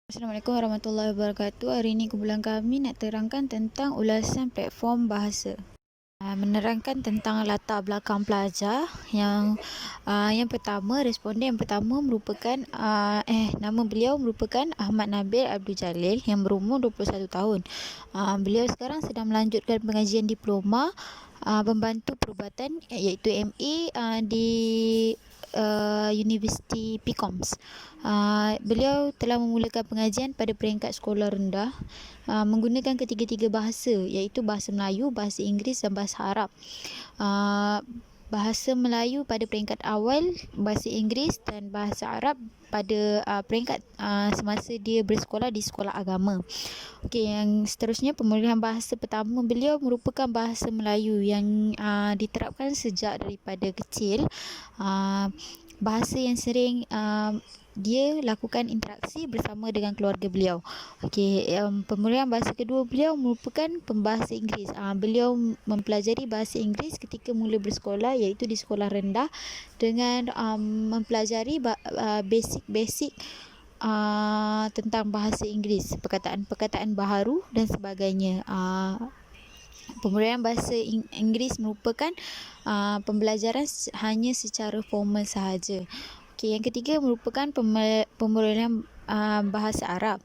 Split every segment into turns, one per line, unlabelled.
Assalamualaikum warahmatullahi wabarakatuh. Hari ini kumpulan kami nak terangkan tentang ulasan platform bahasa. Menerangkan tentang latar belakang pelajar. Yang pertama, responden yang pertama merupakan nama beliau merupakan Ahmad Nabil Abdul Jalil yang berumur 21 tahun. Beliau sekarang sedang melanjutkan pengajian diploma pembantu perubatan iaitu MA di Universiti PIKOMS. Beliau telah memulakan pengajian pada peringkat sekolah rendah menggunakan ketiga-tiga bahasa iaitu bahasa Melayu, bahasa Inggeris dan bahasa Arab. Bahasa Melayu pada peringkat awal, bahasa Inggeris dan bahasa Arab pada peringkat semasa dia bersekolah di sekolah agama. Okey, yang seterusnya pemulihan bahasa pertama beliau merupakan bahasa Melayu yang diterapkan sejak daripada kecil. Bahasa yang sering dia lakukan interaksi bersama dengan keluarga beliau. Okey, pemulihan bahasa kedua beliau merupakan pembahasa Inggeris. Beliau mempelajari bahasa Inggeris ketika mula bersekolah iaitu di sekolah rendah dengan mempelajari basic-basic tentang bahasa Inggeris, perkataan-perkataan baharu dan sebagainya. Pemulihan bahasa Inggeris merupakan pembelajaran hanya secara formal sahaja. Okey, yang ketiga merupakan pemulihan bahasa Arab.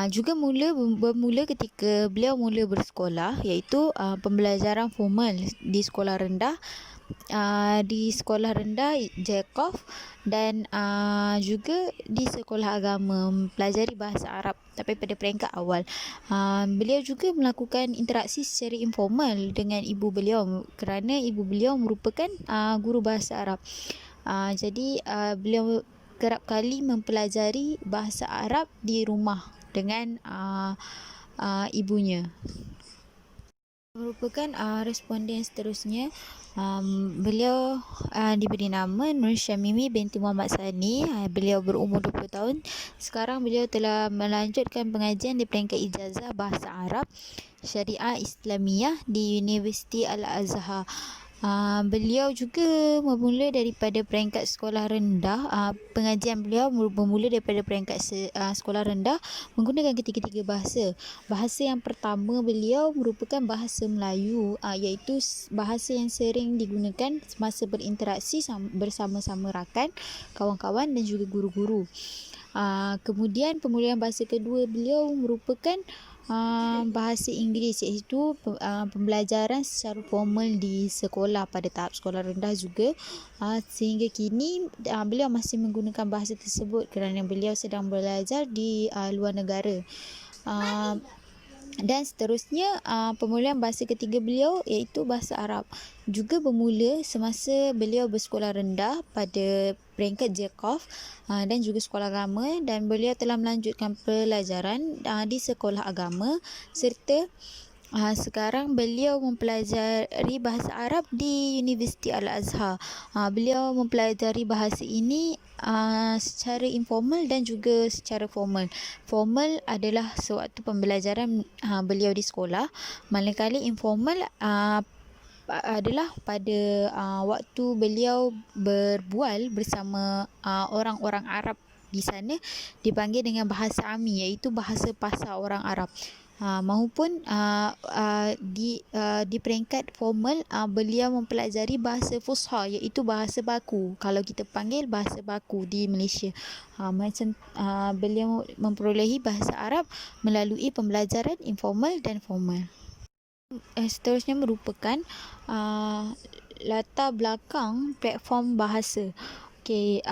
Juga bermula ketika beliau mula bersekolah iaitu pembelajaran formal di sekolah rendah Jacob dan juga di sekolah agama mempelajari bahasa Arab tapi pada peringkat awal. Beliau juga melakukan interaksi secara informal dengan ibu beliau kerana ibu beliau merupakan guru bahasa Arab. Jadi beliau kerap kali mempelajari bahasa Arab di rumah dengan ibunya. Merupakan responden seterusnya, beliau diberi nama Nur Syamimi binti Muhammad Sani. Beliau berumur 20 tahun. Sekarang beliau telah melanjutkan pengajian di peringkat ijazah bahasa Arab Syariah Islamiyah di Universiti Al-Azhar. Beliau juga bermula daripada peringkat sekolah rendah. Pengajian beliau bermula daripada peringkat sekolah rendah menggunakan ketiga-tiga bahasa. Bahasa yang pertama beliau merupakan bahasa Melayu, iaitu bahasa yang sering digunakan semasa berinteraksi bersama-sama rakan, kawan-kawan dan juga guru-guru. Kemudian pemulihan bahasa kedua beliau merupakan bahasa Inggeris, iaitu pembelajaran secara formal di sekolah pada tahap sekolah rendah juga. Sehingga kini beliau masih menggunakan bahasa tersebut kerana beliau sedang belajar di luar negara. Dan seterusnya pemulihan bahasa ketiga beliau iaitu bahasa Arab juga bermula semasa beliau bersekolah rendah pada peringkat Jacob dan juga sekolah agama, dan beliau telah melanjutkan pelajaran di sekolah agama serta sekarang beliau mempelajari bahasa Arab di Universiti Al-Azhar. Beliau mempelajari bahasa ini secara informal dan juga secara formal. Formal adalah sewaktu pembelajaran beliau di sekolah, manakala informal adalah pada waktu beliau berbual bersama orang-orang Arab di sana, dipanggil dengan bahasa Ami, iaitu bahasa pasar orang Arab. Maupun di peringkat formal beliau mempelajari bahasa Fusha, iaitu bahasa baku, kalau kita panggil bahasa baku di Malaysia. Beliau memperolehi bahasa Arab melalui pembelajaran informal dan formal. Seterusnya merupakan latar belakang platform bahasa. Okey,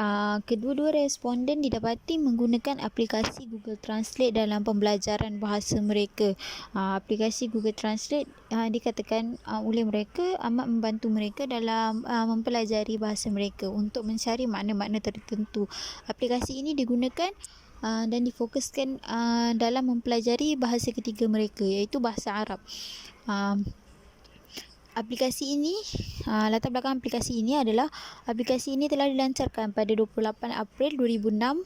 kedua-dua responden didapati menggunakan aplikasi Google Translate dalam pembelajaran bahasa mereka. Aplikasi Google Translate dikatakan oleh mereka amat membantu mereka dalam mempelajari bahasa mereka untuk mencari makna-makna tertentu. Aplikasi ini digunakan dan difokuskan dalam mempelajari bahasa ketiga mereka, iaitu bahasa Arab. Aplikasi ini, latar belakang aplikasi ini adalah aplikasi ini telah dilancarkan pada 28 April 2006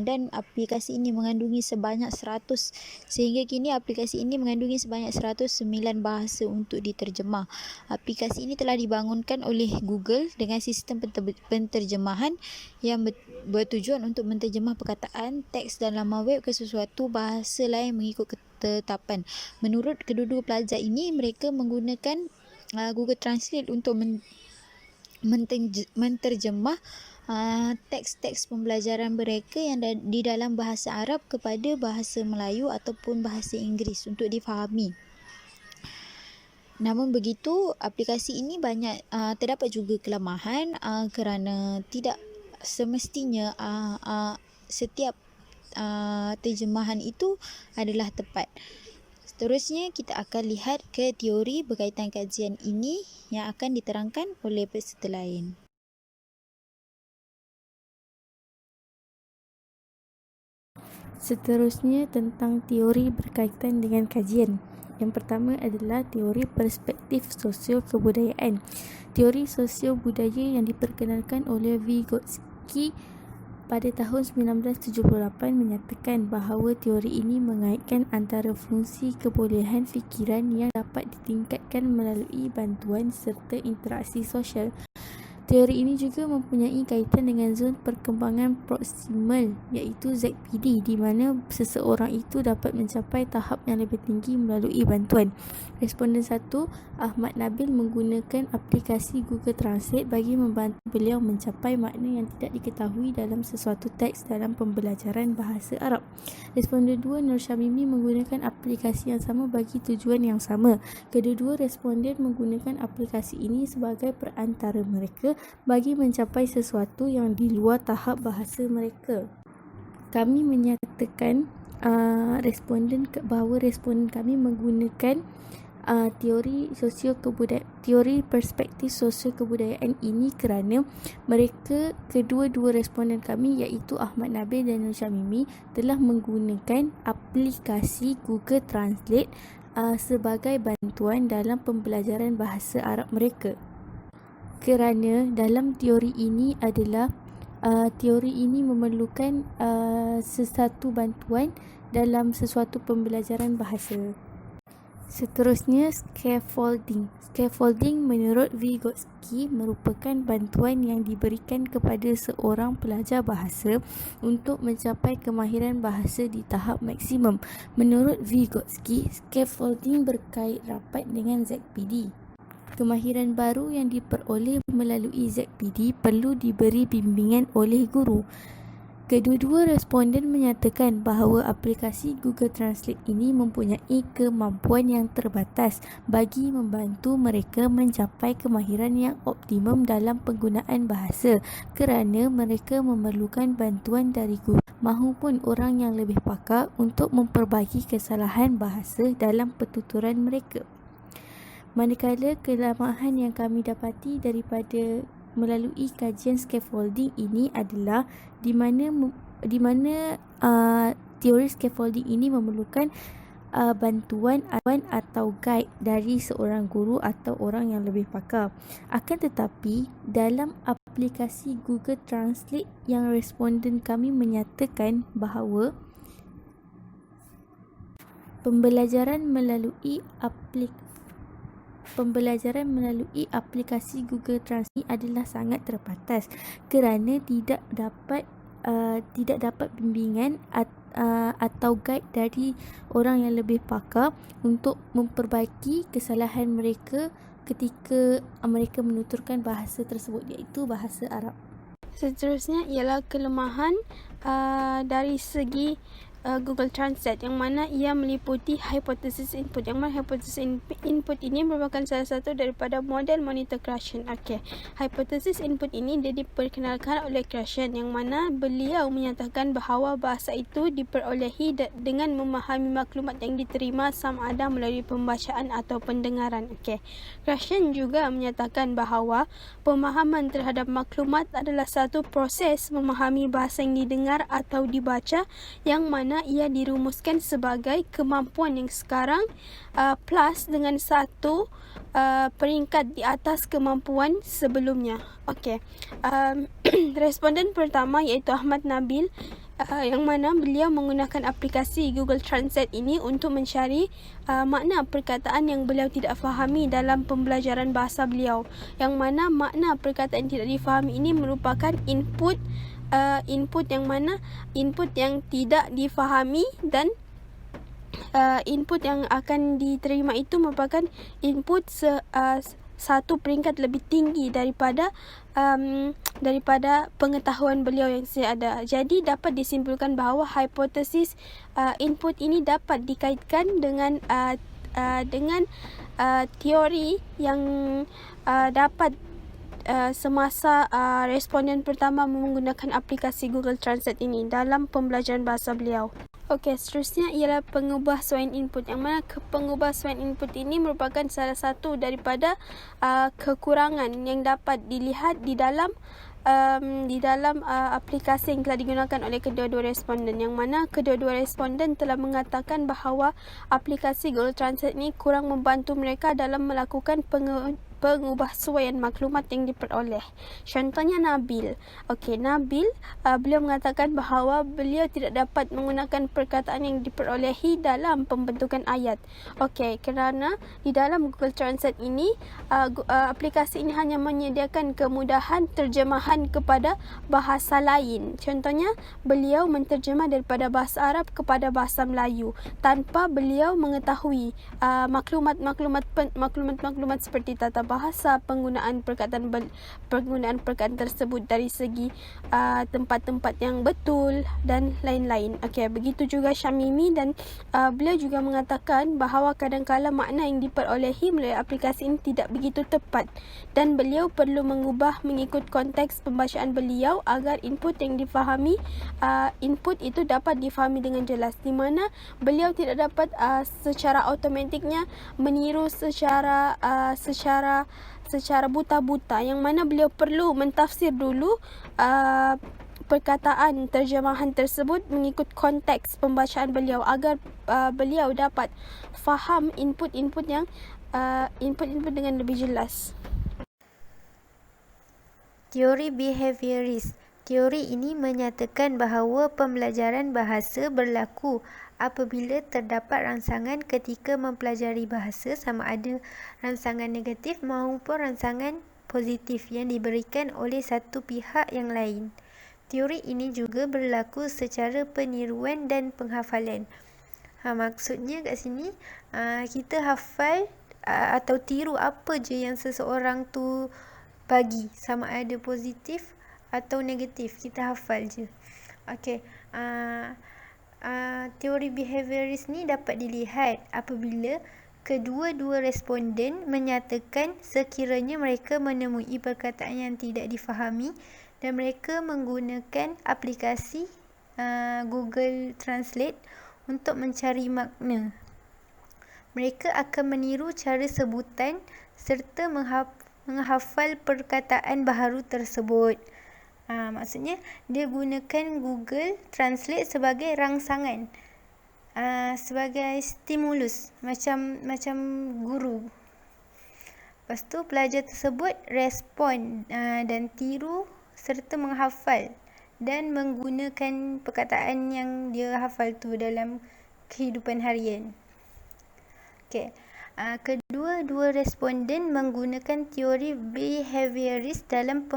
dan aplikasi ini mengandungi sebanyak 100 sehingga kini aplikasi ini mengandungi sebanyak 109 bahasa untuk diterjemah. Aplikasi ini telah dibangunkan oleh Google dengan sistem penterjemahan yang bertujuan untuk menterjemah perkataan, teks dan laman web ke sesuatu bahasa lain mengikut ketetapan. Menurut kedua-dua pelajar ini, mereka menggunakan Google Translate untuk menterjemah teks-teks pembelajaran mereka yang di dalam bahasa Arab kepada bahasa Melayu ataupun bahasa Inggeris untuk difahami. Namun begitu, aplikasi ini banyak terdapat juga kelemahan kerana tidak semestinya setiap terjemahan itu adalah tepat. Seterusnya, kita akan lihat ke teori berkaitan kajian ini yang akan diterangkan oleh peserta lain.
Seterusnya tentang teori berkaitan dengan kajian. Yang pertama adalah teori perspektif sosio-kebudayaan. Teori sosio-budaya yang diperkenalkan oleh Vygotsky pada tahun 1978 menyatakan bahawa teori ini mengaitkan antara fungsi kebolehan fikiran yang dapat ditingkatkan melalui bantuan serta interaksi sosial. Teori ini juga mempunyai kaitan dengan zon perkembangan proksimal iaitu ZPD di mana seseorang itu dapat mencapai tahap yang lebih tinggi melalui bantuan. Responden 1, Ahmad Nabil menggunakan aplikasi Google Translate bagi membantu beliau mencapai makna yang tidak diketahui dalam sesuatu teks dalam pembelajaran bahasa Arab. Responden 2, Nur Syamimi menggunakan aplikasi yang sama bagi tujuan yang sama. Kedua-dua responden menggunakan aplikasi ini sebagai perantara mereka bagi mencapai sesuatu yang di luar tahap bahasa mereka. Kami menyatakan bahawa responden kami menggunakan teori perspektif sosio-kebudayaan ini kerana mereka, kedua-dua responden kami iaitu Ahmad Nabil dan Nur Syamimi telah menggunakan aplikasi Google Translate sebagai bantuan dalam pembelajaran bahasa Arab mereka. Kerana dalam teori ini memerlukan sesuatu bantuan dalam sesuatu pembelajaran bahasa. Seterusnya, scaffolding. Scaffolding menurut Vygotsky merupakan bantuan yang diberikan kepada seorang pelajar bahasa untuk mencapai kemahiran bahasa di tahap maksimum. Menurut Vygotsky, scaffolding berkait rapat dengan ZPD. Kemahiran baru yang diperoleh melalui ZPD perlu diberi bimbingan oleh guru. Kedua-dua responden menyatakan bahawa aplikasi Google Translate ini mempunyai kemampuan yang terbatas bagi membantu mereka mencapai kemahiran yang optimum dalam penggunaan bahasa kerana mereka memerlukan bantuan dari guru mahupun orang yang lebih pakar untuk memperbaiki kesalahan bahasa dalam pertuturan mereka. Manakala kelemahan yang kami dapati daripada melalui kajian scaffolding ini adalah di mana teori scaffolding ini memerlukan bantuan atau guide dari seorang guru atau orang yang lebih pakar. Akan tetapi dalam aplikasi Google Translate yang responden kami menyatakan bahawa pembelajaran melalui aplikasi Google Translate adalah sangat terbatas kerana tidak dapat bimbingan atau guide dari orang yang lebih pakar untuk memperbaiki kesalahan mereka ketika mereka menuturkan bahasa tersebut iaitu bahasa Arab.
Seterusnya ialah kelemahan dari segi Google Translate yang mana ia meliputi hypothesis input, yang mana hypothesis input ini merupakan salah satu daripada model monitor Krashen. Hypothesis input ini dia diperkenalkan oleh Krashen yang mana beliau menyatakan bahawa bahasa itu diperolehi dengan memahami maklumat yang diterima sama ada melalui pembacaan atau pendengaran. Krashen juga menyatakan bahawa pemahaman terhadap maklumat adalah satu proses memahami bahasa yang didengar atau dibaca yang mana mana ia dirumuskan sebagai kemampuan yang sekarang plus dengan satu peringkat di atas kemampuan sebelumnya. Okey. Responden pertama iaitu Ahmad Nabil, yang mana beliau menggunakan aplikasi Google Translate ini untuk mencari makna perkataan yang beliau tidak fahami dalam pembelajaran bahasa beliau, yang mana makna perkataan yang tidak difahami ini merupakan input yang tidak difahami, dan input yang akan diterima itu merupakan input satu peringkat lebih tinggi daripada pengetahuan beliau yang ada. Jadi dapat disimpulkan bahawa hipotesis input ini dapat dikaitkan dengan teori yang dapat semasa responden pertama menggunakan aplikasi Google Translate ini dalam pembelajaran bahasa beliau. Okey, seterusnya ialah pengubahsuaian input, yang mana pengubahsuaian input ini merupakan salah satu daripada kekurangan yang dapat dilihat di dalam aplikasi yang telah digunakan oleh kedua-dua responden, yang mana kedua-dua responden telah mengatakan bahawa aplikasi Google Translate ini kurang membantu mereka dalam melakukan pengubahsuaian maklumat yang diperoleh. Contohnya Nabil. Okey, Nabil beliau mengatakan bahawa beliau tidak dapat menggunakan perkataan yang diperolehi dalam pembentukan ayat. Okey, kerana di dalam Google Translate ini aplikasi ini hanya menyediakan kemudahan terjemahan kepada bahasa lain. Contohnya, beliau menterjemah daripada bahasa Arab kepada bahasa Melayu tanpa beliau mengetahui maklumat seperti tata bahasa, penggunaan perkataan tersebut dari segi tempat-tempat yang betul dan lain-lain. Okey, begitu juga Syamimi, dan beliau juga mengatakan bahawa kadang-kala makna yang diperolehi melalui aplikasi ini tidak begitu tepat, dan beliau perlu mengubah mengikut konteks pembacaan beliau agar input itu dapat difahami dengan jelas, di mana beliau tidak dapat secara automatiknya meniru secara buta-buta, yang mana beliau perlu mentafsir dulu perkataan terjemahan tersebut mengikut konteks pembacaan beliau agar beliau dapat faham input-input dengan lebih jelas.
Teori behavioris. Teori ini menyatakan bahawa pembelajaran bahasa berlaku apabila terdapat rangsangan ketika mempelajari bahasa, sama ada rangsangan negatif maupun rangsangan positif yang diberikan oleh satu pihak yang lain. Teori ini juga berlaku secara peniruan dan penghafalan. Maksudnya kat sini kita hafal atau tiru apa je yang seseorang tu bagi, sama ada positif atau negatif, kita hafal je. Okey. Teori behavioris ni dapat dilihat apabila kedua-dua responden menyatakan sekiranya mereka menemui perkataan yang tidak difahami dan mereka menggunakan aplikasi Google Translate untuk mencari makna. Mereka akan meniru cara sebutan serta menghafal perkataan baharu tersebut. Maksudnya dia gunakan Google Translate sebagai rangsangan, sebagai stimulus, macam guru. Lepas tu pelajar tersebut respon dan tiru serta menghafal dan menggunakan perkataan yang dia hafal tu dalam kehidupan harian. Okey. Kedua-dua responden menggunakan teori behavioris dalam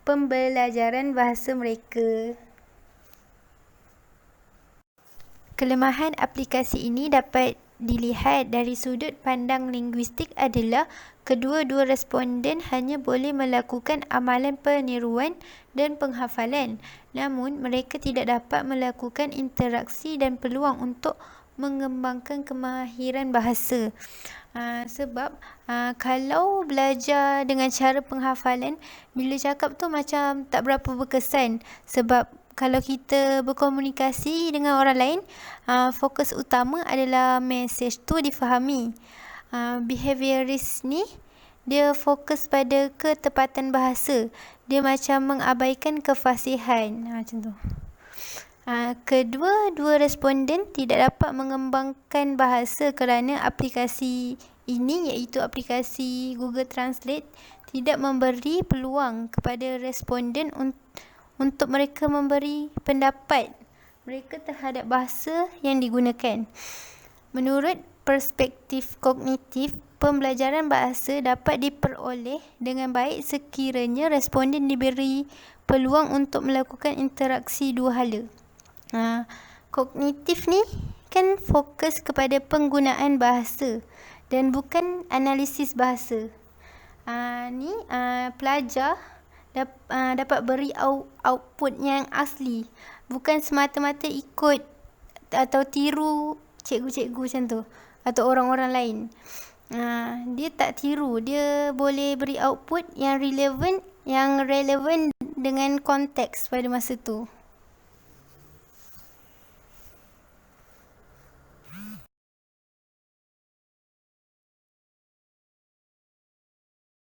pembelajaran bahasa mereka. Kelemahan aplikasi ini dapat dilihat dari sudut pandang linguistik adalah kedua-dua responden hanya boleh melakukan amalan peniruan dan penghafalan, namun mereka tidak dapat melakukan interaksi dan peluang untuk mengembangkan kemahiran bahasa. Sebab kalau belajar dengan cara penghafalan, bila cakap tu macam tak berapa berkesan. Sebab kalau kita berkomunikasi dengan orang lain, fokus utama adalah message tu difahami. Behavioris ni dia fokus pada ketepatan bahasa. Dia macam mengabaikan kefasihan. Macam tu. Kedua, dua responden tidak dapat mengembangkan bahasa kerana aplikasi ini, iaitu aplikasi Google Translate, tidak memberi peluang kepada responden untuk mereka memberi pendapat mereka terhadap bahasa yang digunakan. Menurut perspektif kognitif, pembelajaran bahasa dapat diperoleh dengan baik sekiranya responden diberi peluang untuk melakukan interaksi dua hala. Kognitif ni kan fokus kepada penggunaan bahasa dan bukan analisis bahasa. Pelajar dapat beri output yang asli, bukan semata-mata ikut atau tiru cikgu-cikgu macam tu atau orang-orang lain. Dia tak tiru, dia boleh beri output yang relevan dengan konteks pada masa tu.